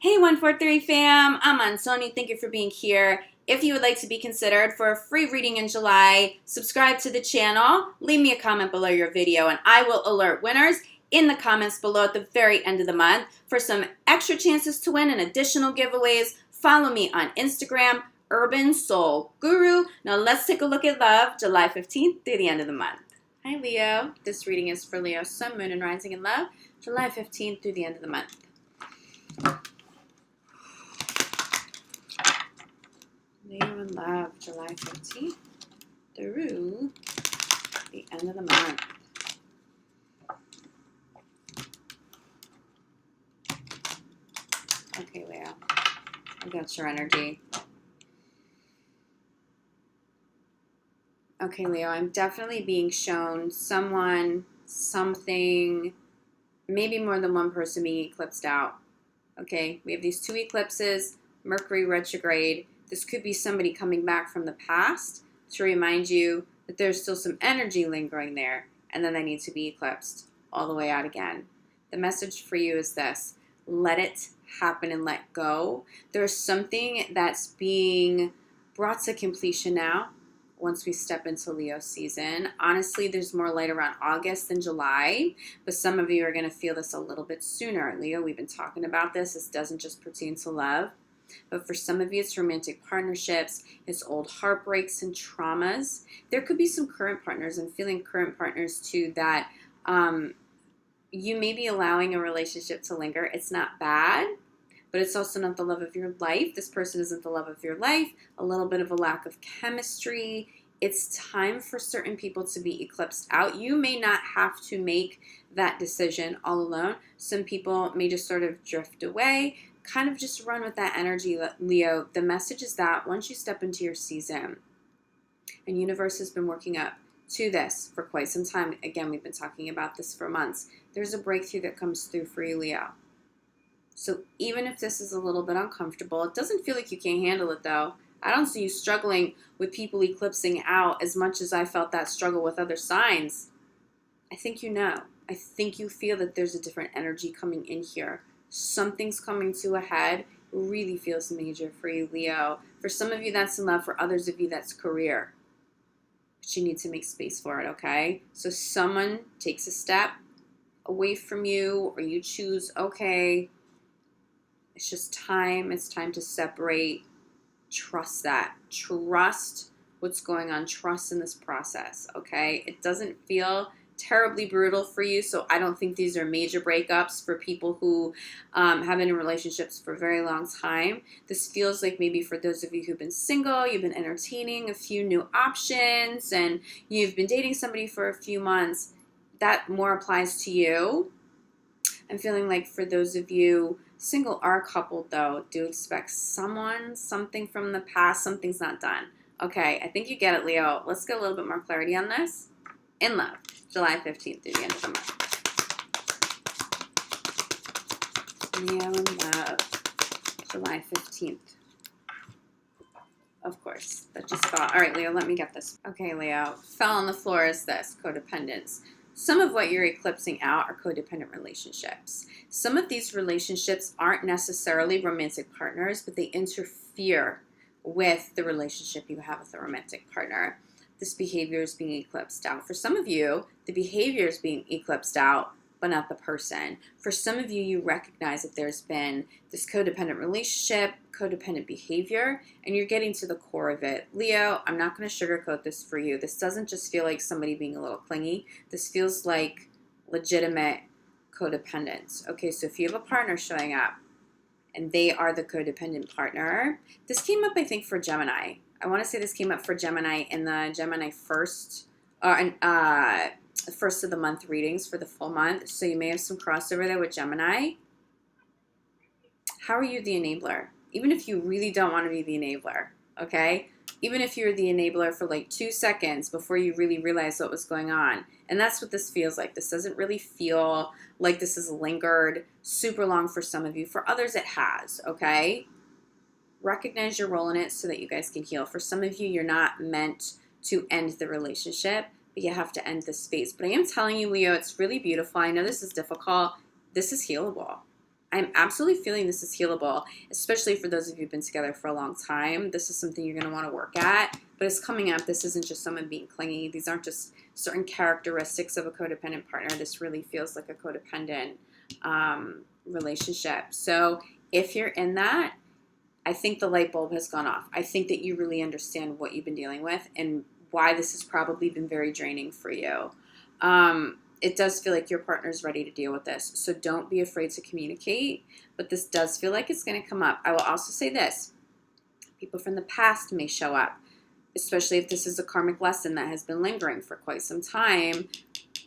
Hey 143 fam, I'm Antonia. Thank you for being here. If you would like to be considered for a free reading in July, subscribe to the channel, leave me a comment below your video, and I will alert winners in the comments below at the very end of the month. For some extra chances to win and additional giveaways, follow me on Instagram, UrbanSoulGuru. Now let's take a look at love, July 15th through the end of the month. Hi Leo, this reading is for Leo, Sun, Moon, and Rising in Love, July 15th through the end of the month. Leo in love, July 15th through the end of the month. Okay, Leo, I got your energy. Okay, Leo, I'm definitely being shown someone, something, maybe more than one person being eclipsed out. Okay, we have these two eclipses, Mercury retrograde. This could be somebody coming back from the past to remind you that there's still some energy lingering there, and then they need to be eclipsed all the way out again. The message for you is this: let it happen and let go. There's something that's being brought to completion now once we step into Leo season. Honestly, there's more light around August than July, but some of you are going to feel this a little bit sooner. Leo, we've been talking about this. This doesn't just pertain to love. But for some of you, it's romantic partnerships, it's old heartbreaks and traumas. There could be some current partners, and feeling current partners too, that you may be allowing a relationship to linger. It's not bad, but it's also not the love of your life. This person isn't the love of your life. A little bit of a lack of chemistry. It's time for certain people to be eclipsed out. You may not have to make that decision all alone. Some people may just sort of drift away. Kind of just run with that energy, Leo. The message is that once you step into your season, and universe has been working up to this for quite some time. Again, we've been talking about this for months. There's a breakthrough that comes through for you, Leo. So even if this is a little bit uncomfortable, it doesn't feel like you can't handle it, though. I don't see you struggling with people eclipsing out as much as I felt that struggle with other signs. I think you know. I think you feel that there's a different energy coming in here. Something's coming to a head. Really feels major for you, Leo. For some of you, that's in love. For others of you, that's career. But you need to make space for it, okay? So someone takes a step away from you, or you choose, okay, it's just time. It's time to separate. Trust that. Trust what's going on. Trust in this process, okay? It doesn't feel terribly brutal for you, so I don't think these are major breakups for people who have been in relationships for a very long time. This feels like maybe for those of you who've been single, you've been entertaining a few new options, and you've been dating somebody for a few months. That more applies to you. I'm feeling like for those of you single or coupled, though, do expect someone, something from the past. Something's not done. Okay, I think you get it, Leo. Let's get a little bit more clarity on this. In love, July 15th through the end of the month. Leo in love, July 15th. Of course, that just fell. All right, Leo, let me get this. Okay, Leo, fell on the floor is this: codependence. Some of what you're eclipsing out are codependent relationships. Some of these relationships aren't necessarily romantic partners, but they interfere with the relationship you have with a romantic partner. This behavior is being eclipsed out. For some of you, the behavior is being eclipsed out, but not the person. For some of you, you recognize that there's been this codependent relationship, codependent behavior, and you're getting to the core of it. Leo, I'm not going to sugarcoat this for you. This doesn't just feel like somebody being a little clingy. This feels like legitimate codependence. Okay, so if you have a partner showing up and they are the codependent partner, this came up, I think, for Gemini. I want to say this came up for Gemini in the Gemini first of the month readings for the full month. So you may have some crossover there with Gemini. How are you the enabler? Even if you really don't want to be the enabler, okay? Even if you're the enabler for like 2 seconds before you really realize what was going on. And that's what this feels like. This doesn't really feel like this has lingered super long for some of you. For others, it has, okay? Recognize your role in it so that you guys can heal. For some of you, you're not meant to end the relationship, but you have to end the space. But I am telling you, Leo, it's really beautiful. I know this is difficult. This is healable. I'm absolutely feeling this is healable, especially for those of you who've been together for a long time. This is something you're going to want to work at, but it's coming up. This isn't just someone being clingy. These aren't just certain characteristics of a codependent partner. This really feels like a codependent relationship. So if you're in that, I think the light bulb has gone off. I think that you really understand what you've been dealing with and why this has probably been very draining for you. It does feel like your partner's ready to deal with this. So don't be afraid to communicate, but this does feel like it's going to come up. I will also say this. People from the past may show up, especially if this is a karmic lesson that has been lingering for quite some time.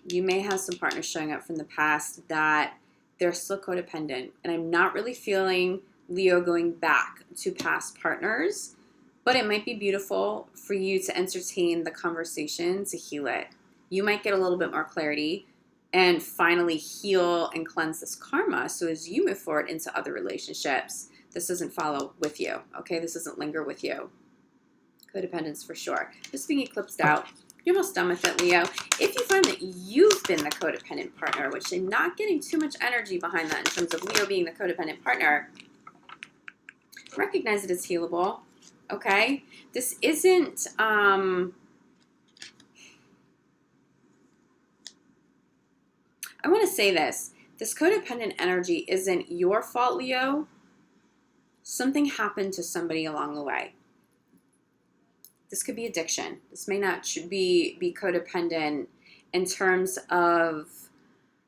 You may have some partners showing up from the past that they're still codependent. And I'm not really feeling Leo going back to past partners, but it might be beautiful for you to entertain the conversation to heal it. You might get a little bit more clarity and finally heal and cleanse this karma. So as you move forward into other relationships, this doesn't follow with you, okay? This doesn't linger with you. Codependence for sure. Just being eclipsed out. You're almost done with it, Leo. If you find that you've been the codependent partner, which I'm not getting too much energy behind that in terms of Leo being the codependent partner, recognize it as healable, okay? This isn't, I want to say this. This codependent energy isn't your fault, Leo. Something happened to somebody along the way. This could be addiction. This may not be codependent in terms of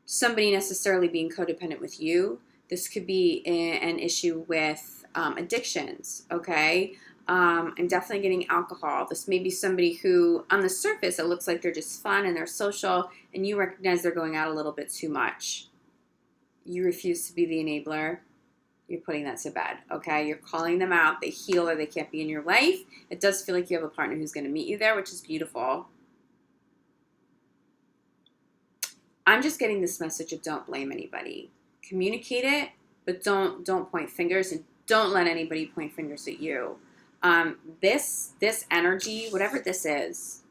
somebody necessarily being codependent with you. This could be an issue with addictions, okay? I'm definitely getting alcohol. This may be somebody who, on the surface, it looks like they're just fun and they're social, and you recognize they're going out a little bit too much. You refuse to be the enabler. You're putting that to bed, okay? You're calling them out. They heal or they can't be in your life. It does feel like you have a partner who's going to meet you there, which is beautiful. I'm just getting this message of don't blame anybody. Communicate it, but don't point fingers, and don't let anybody point fingers at you. This energy, whatever this is,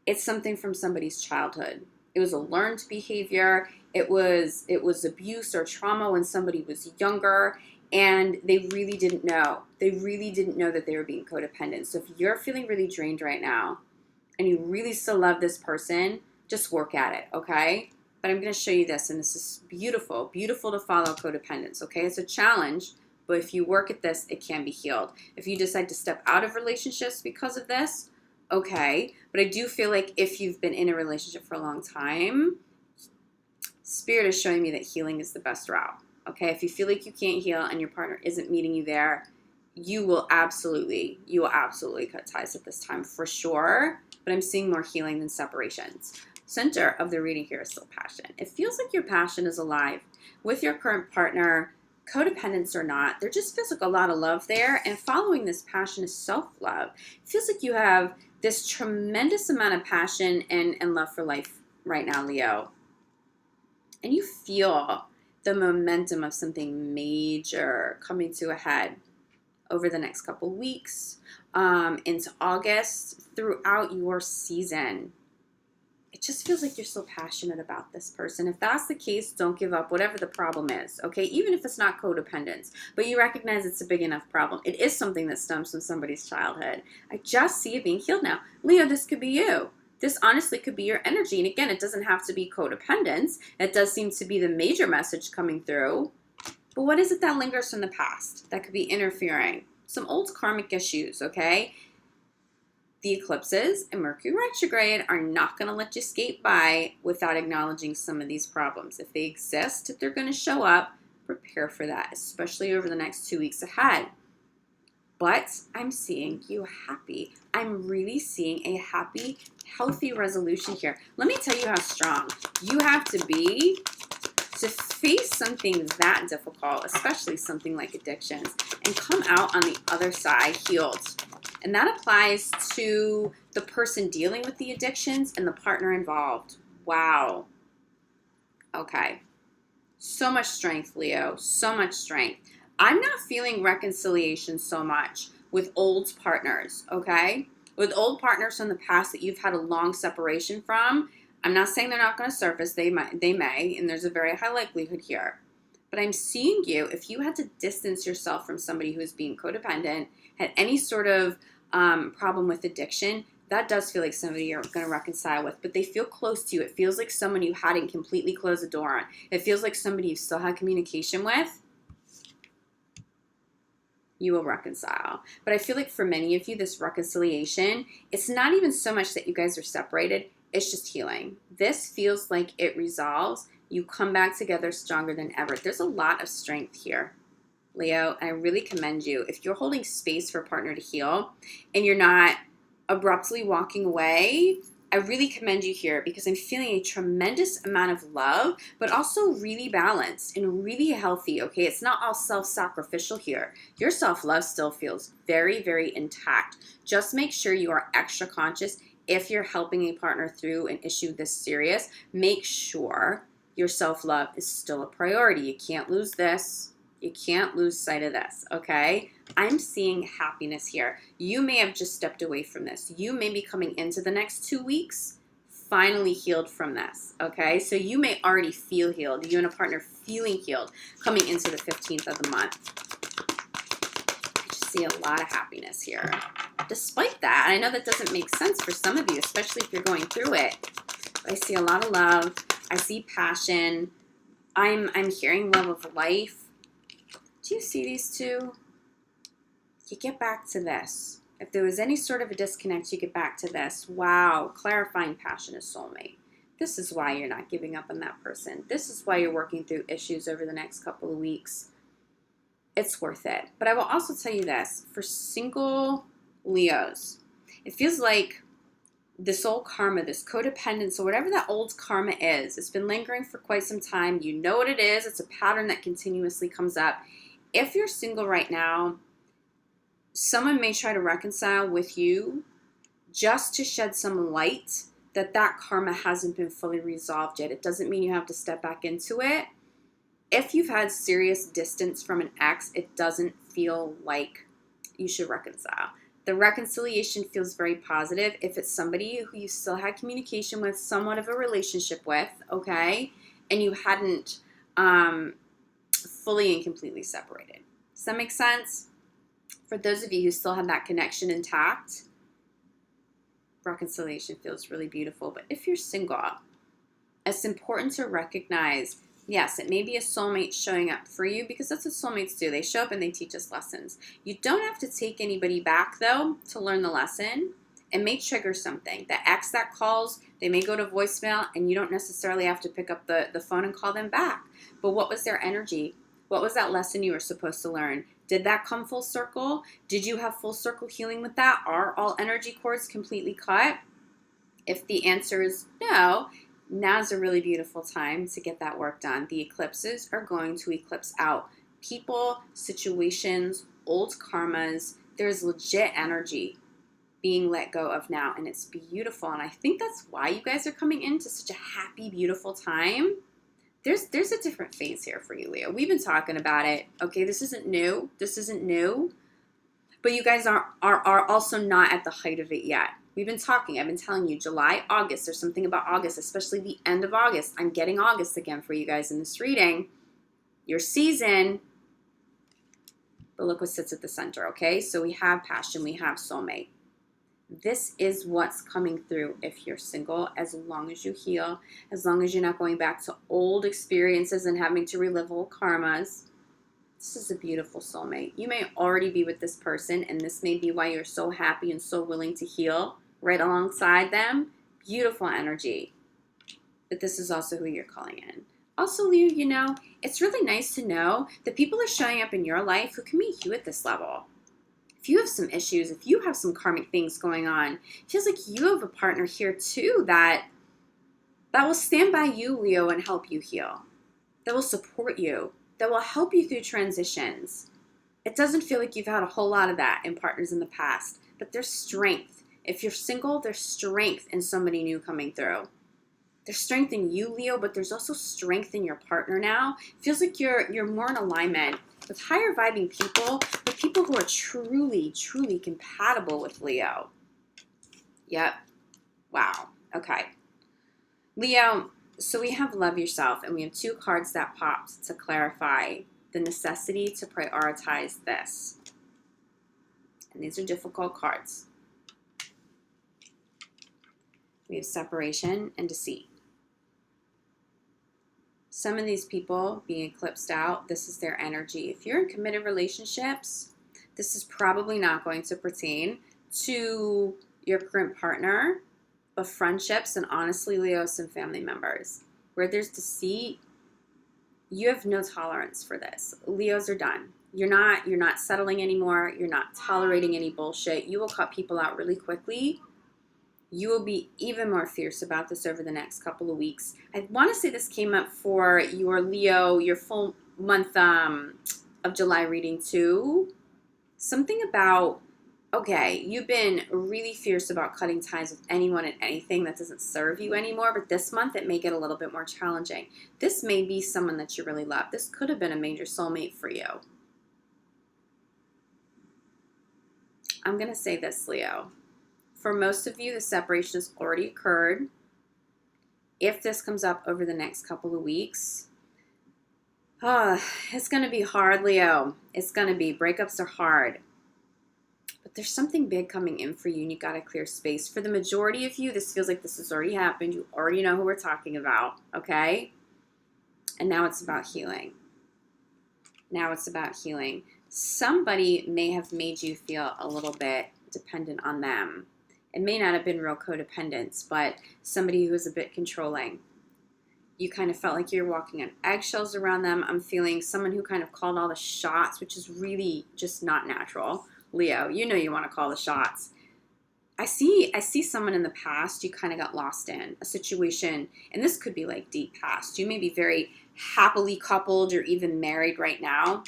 it's something from somebody's childhood. It was a learned behavior. It was abuse or trauma when somebody was younger, and they really didn't know. They really didn't know that they were being codependent. So if you're feeling really drained right now, and you really still love this person, just work at it, okay? But I'm going to show you this, and this is beautiful. Beautiful to follow codependence, okay? It's a challenge, but if you work at this, it can be healed. If you decide to step out of relationships because of this, okay. But I do feel like if you've been in a relationship for a long time, Spirit is showing me that healing is the best route, okay? If you feel like you can't heal and your partner isn't meeting you there, you will absolutely cut ties at this time for sure. But I'm seeing more healing than separations. Center of the reading here is still passion. It feels like your passion is alive with your current partner, codependence or not. There just feels like a lot of love there, and following this passion is self-love. It feels like you have this tremendous amount of passion and love for life right now, Leo. And you feel the momentum of something major coming to a head over the next couple weeks, into August, throughout your season. It just feels like you're so passionate about this person. If that's the case, don't give up, whatever the problem is, okay? Even if it's not codependence, but you recognize it's a big enough problem. It is something that stems from somebody's childhood. I just see it being healed now. Leo, this could be you. This honestly could be your energy. And again, it doesn't have to be codependence. It does seem to be the major message coming through. But what is it that lingers from the past that could be interfering? Some old karmic issues, okay? The eclipses and Mercury retrograde are not going to let you skate by without acknowledging some of these problems. If they exist, if they're going to show up, prepare for that, especially over the next 2 weeks ahead. But I'm seeing you happy. I'm really seeing a happy, healthy resolution here. Let me tell you how strong you have to be to face something that difficult, especially something like addictions, and come out on the other side healed. And that applies to the person dealing with the addictions and the partner involved. Wow. Okay. So much strength, Leo. So much strength. I'm not feeling reconciliation so much with old partners, okay? With old partners from the past that you've had a long separation from. I'm not saying they're not going to surface. They may, and there's a very high likelihood here. But I'm seeing you, if you had to distance yourself from somebody who's being codependent, had any sort of problem with addiction, that does feel like somebody you're going to reconcile with. But they feel close to you. It feels like someone you hadn't completely closed the door on. It feels like somebody you still had communication with. You will reconcile. But I feel like for many of you, this reconciliation, it's not even so much that you guys are separated. It's just healing. This feels like it resolves. You come back together stronger than ever. There's a lot of strength here, Leo, and I really commend you. If you're holding space for a partner to heal and you're not abruptly walking away, I really commend you here because I'm feeling a tremendous amount of love, but also really balanced and really healthy, okay? It's not all self-sacrificial here. Your self-love still feels very, very intact. Just make sure you are extra conscious if you're helping a partner through an issue this serious. Make sure your self-love is still a priority. You can't lose this. You can't lose sight of this, okay? I'm seeing happiness here. You may have just stepped away from this. You may be coming into the next 2 weeks finally healed from this, okay? So you may already feel healed. You and a partner feeling healed coming into the 15th of the month. I just see a lot of happiness here. Despite that, I know that doesn't make sense for some of you, especially if you're going through it. I see a lot of love. I see passion. I'm hearing love of life. Do you see these two? You get back to this. If there was any sort of a disconnect, you get back to this. Wow, clarifying passion is soulmate. This is why you're not giving up on that person. This is why you're working through issues over the next couple of weeks. It's worth it. But I will also tell you this. For single Leos, it feels like this old karma, this codependence, or whatever that old karma is, it's been lingering for quite some time. You know what it is. It's a pattern that continuously comes up. If you're single right now, someone may try to reconcile with you just to shed some light that that karma hasn't been fully resolved yet. It doesn't mean you have to step back into it. If you've had serious distance from an ex, it doesn't feel like you should reconcile. The reconciliation feels very positive if it's somebody who you still had communication with, somewhat of a relationship with, okay, and you hadn't fully and completely separated. Does that make sense? For those of you who still have that connection intact, reconciliation feels really beautiful. But if you're single, it's important to recognize, yes, it may be a soulmate showing up for you because that's what soulmates do. They show up and they teach us lessons. You don't have to take anybody back, though, to learn the lesson. It may trigger something. The ex that calls, they may go to voicemail, and you don't necessarily have to pick up the phone and call them back. But what was their energy? What was that lesson you were supposed to learn? Did that come full circle? Did you have full circle healing with that? Are all energy cords completely cut? If the answer is no, now's a really beautiful time to get that work done. The eclipses are going to eclipse out people, situations, old karmas. There's legit energy being let go of now, and it's beautiful. And I think that's why you guys are coming into such a happy, beautiful time. There's a different phase here for you, Leo. We've been talking about it. Okay, this isn't new. This isn't new. But you guys are also not at the height of it yet. We've been talking. I've been telling you July, August. There's something about August, especially the end of August. I'm getting August again for you guys in this reading. Your season. But look what sits at the center, okay? So we have passion. We have soulmate. This is what's coming through if you're single, as long as you heal, as long as you're not going back to old experiences and having to relive old karmas. This is a beautiful soulmate. You may already be with this person, and this may be why you're so happy and so willing to heal right alongside them. Beautiful energy. But this is also who you're calling in. Also, Leo, you know, it's really nice to know that people are showing up in your life who can meet you at this level. If you have some issues, if you have some karmic things going on, it feels like you have a partner here too that will stand by you, Leo, and help you heal. That will support you. That will help you through transitions. It doesn't feel like you've had a whole lot of that in partners in the past, but there's strength. If you're single, there's strength in somebody new coming through. There's strength in you, Leo, but there's also strength in your partner now. It feels like you're more in alignment with higher vibing people, with people who are truly, truly compatible with Leo. Yep. Wow. Okay. Leo, So we have love yourself, and we have 2 cards that popped to clarify the necessity to prioritize this. And these are difficult cards. We have separation and deceit. Some of these people being eclipsed out, this is their energy. If you're in committed relationships, this is probably not going to pertain to your current partner, but friendships and honestly, Leo, some family members. Where there's deceit, you have no tolerance for this. Leos are done. You're not settling anymore. You're not tolerating any bullshit. You will cut people out really quickly. You will be even more fierce about this over the next couple of weeks. I want to say this came up for your Leo, your full month of July reading too. Something about, okay, you've been really fierce about cutting ties with anyone and anything that doesn't serve you anymore, but this month it may get a little bit more challenging. This may be someone that you really love. This could have been a major soulmate for you. I'm going to say this, Leo. For most of you, the separation has already occurred. If this comes up over the next couple of weeks, it's going to be hard, Leo. It's going to be. Breakups are hard. But there's something big coming in for you, and you got to clear space. For the majority of you, this feels like this has already happened. You already know who we're talking about, okay? And now it's about healing. Now it's about healing. Somebody may have made you feel a little bit dependent on them. It may not have been real codependence, but somebody who was a bit controlling. You kind of felt like you're walking on eggshells around them. I'm feeling someone who kind of called all the shots, which is really just not natural. Leo, you know you want to call the shots. I see someone in the past you kind of got lost in, a situation, and this could be like deep past. You may be very happily coupled or even married right now.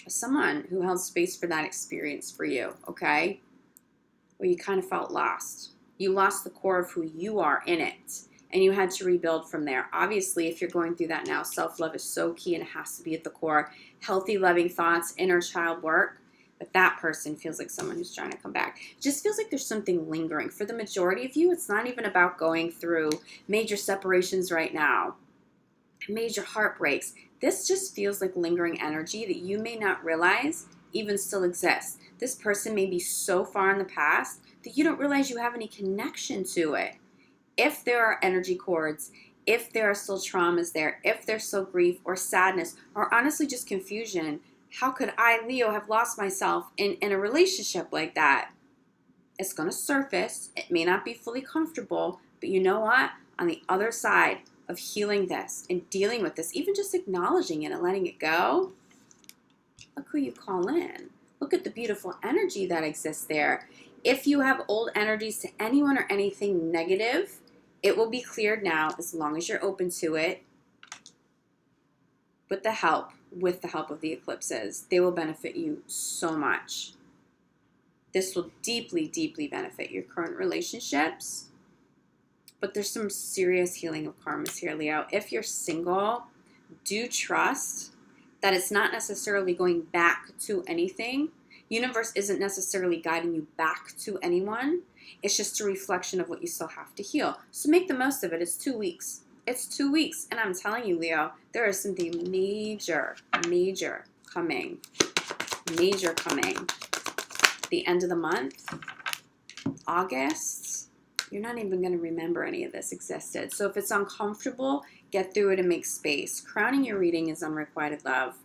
Someone who held space for that experience for you, okay? Where you kind of felt lost. You lost the core of who you are in it, and you had to rebuild from there. Obviously, if you're going through that now, self-love is so key and it has to be at the core. Healthy, loving thoughts, inner child work. But that person feels like someone who's trying to come back. It just feels like there's something lingering. For the majority of you, it's not even about going through major separations right now, major heartbreaks. This just feels like lingering energy that you may not realize even still exists. This person may be so far in the past that you don't realize you have any connection to it. If there are energy cords, if there are still traumas there, if there's still grief or sadness, or honestly just confusion, how could I, Leo, have lost myself in a relationship like that? It's going to surface. It may not be fully comfortable, but you know what? On the other side of healing this and dealing with this, even just acknowledging it and letting it go, look who you call in. Look at the beautiful energy that exists there. If you have old energies to anyone or anything negative, it will be cleared now as long as you're open to it. With the help of the eclipses, they will benefit you so much. This will deeply, deeply benefit your current relationships. But there's some serious healing of karmas here, Leo. If you're single, do trust that it's not necessarily going back to anything. Universe isn't necessarily guiding you back to anyone. It's just a reflection of what you still have to heal. So make the most of it. It's 2 weeks. It's 2 weeks. And I'm telling you, Leo, there is something major coming. Major coming. The end of the month, August, you're not even going to remember any of this existed. So if it's uncomfortable, get through it and make space. Crowning your reading is unrequited love.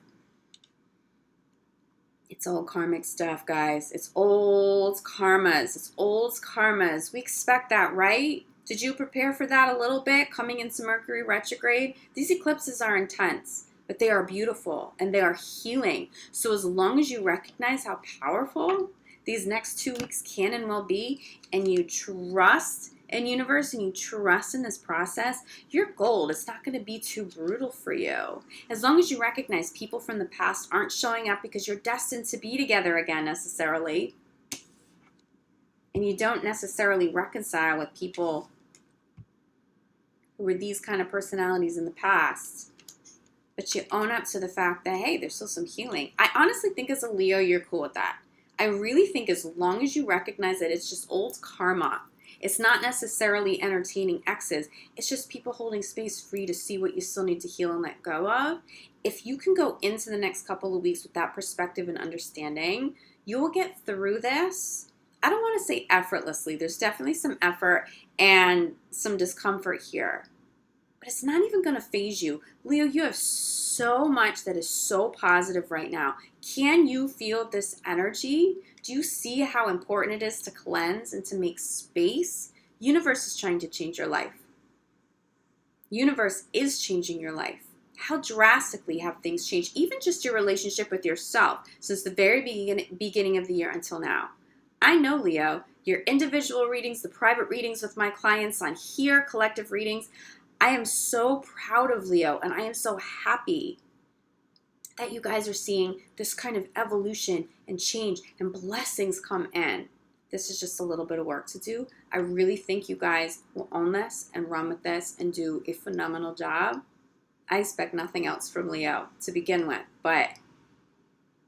It's old karmic stuff, guys. It's old karmas. It's old karmas. We expect that, right? Did you prepare for that a little bit? Coming into Mercury retrograde, these eclipses are intense, but they are beautiful and they are healing. So as long as you recognize how powerful these next 2 weeks can and will be, and you trust in universe and you trust in this process, you're gold. It's not going to be too brutal for you. As long as you recognize people from the past aren't showing up because you're destined to be together again necessarily, and you don't necessarily reconcile with people who were these kind of personalities in the past, but you own up to the fact that, hey, there's still some healing. I honestly think as a Leo, you're cool with that. I really think as long as you recognize that it's just old karma, It's not necessarily entertaining exes. It's just people holding space for you to see what you still need to heal and let go of. If you can go into the next couple of weeks with that perspective and understanding, you will get through this. I don't want to say effortlessly. There's definitely some effort and some discomfort here. But it's not even going to phase you. Leo, you have so much that is so positive right now. Can you feel this energy? Do you see how important it is to cleanse and to make space? Universe is trying to change your life. Universe is changing your life. How drastically have things changed? Even just your relationship with yourself since the very beginning of the year until now. I know, Leo, your individual readings, the private readings with my clients on here, collective readings, I am so proud of Leo, and I am so happy that you guys are seeing this kind of evolution and change and blessings come in. This is just a little bit of work to do. I really think you guys will own this and run with this and do a phenomenal job. I expect nothing else from Leo to begin with, but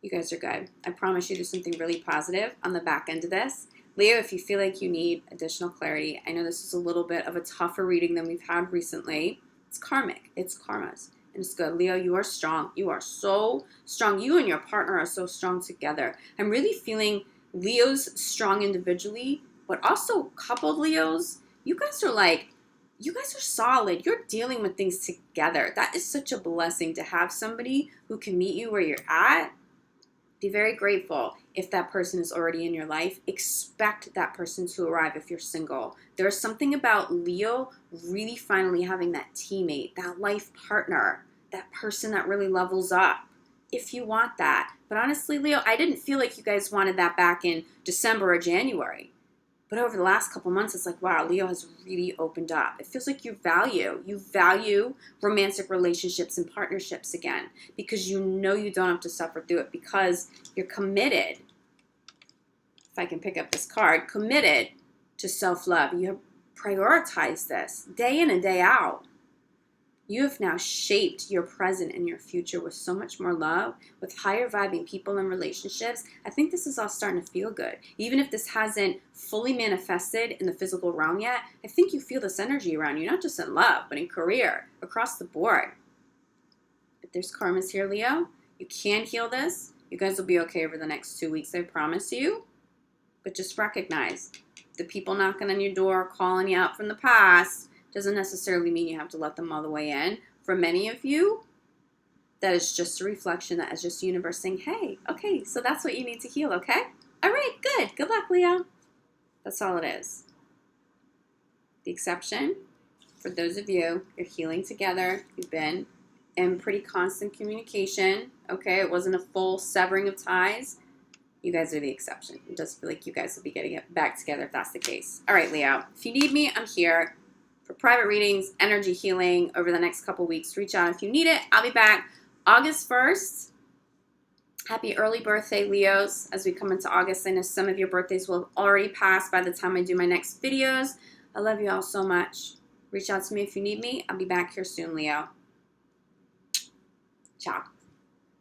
you guys are good. I promise you there's something really positive on the back end of this. Leo, if you feel like you need additional clarity, I know this is a little bit of a tougher reading than we've had recently. It's karmic. It's karmas. And it's good. Leo, you are strong. You are so strong. You and your partner are so strong together. I'm really feeling Leos strong individually, but also coupled Leos. You guys are solid. You're dealing with things together. That is such a blessing to have somebody who can meet you where you're at. Be very grateful if that person is already in your life. Expect that person to arrive if you're single. There's something about Leo really finally having that teammate, that life partner, that person that really levels up, if you want that. But honestly, Leo, I didn't feel like you guys wanted that back in December or January. But over the last couple months, it's like, wow, Leo has really opened up. It feels like you value romantic relationships and partnerships again because you know you don't have to suffer through it because you're committed. If I can pick up this card, committed to self-love. You have prioritized this day in and day out. You have now shaped your present and your future with so much more love, with higher vibing people and relationships. I think this is all starting to feel good. Even if this hasn't fully manifested in the physical realm yet, I think you feel this energy around you, not just in love, but in career, across the board. But there's karmas here, Leo. You can heal this. You guys will be okay over the next 2 weeks, I promise you. But just recognize the people knocking on your door, calling you out from the past, doesn't necessarily mean you have to let them all the way in. For many of you, that is just a reflection. That is just the universe saying, hey, okay, so that's what you need to heal, okay? All right, good. Good luck, Leo. That's all it is. The exception, for those of you, you're healing together. You've been in pretty constant communication, okay? It wasn't a full severing of ties. You guys are the exception. It does feel like you guys will be getting it back together if that's the case. All right, Leo, if you need me, I'm here. For private readings, energy healing over the next couple weeks, reach out if you need it. I'll be back August 1st. Happy early birthday, Leos, as we come into August. I know some of your birthdays will have already passed by the time I do my next videos. I love you all so much. Reach out to me if you need me. I'll be back here soon, Leo. Ciao.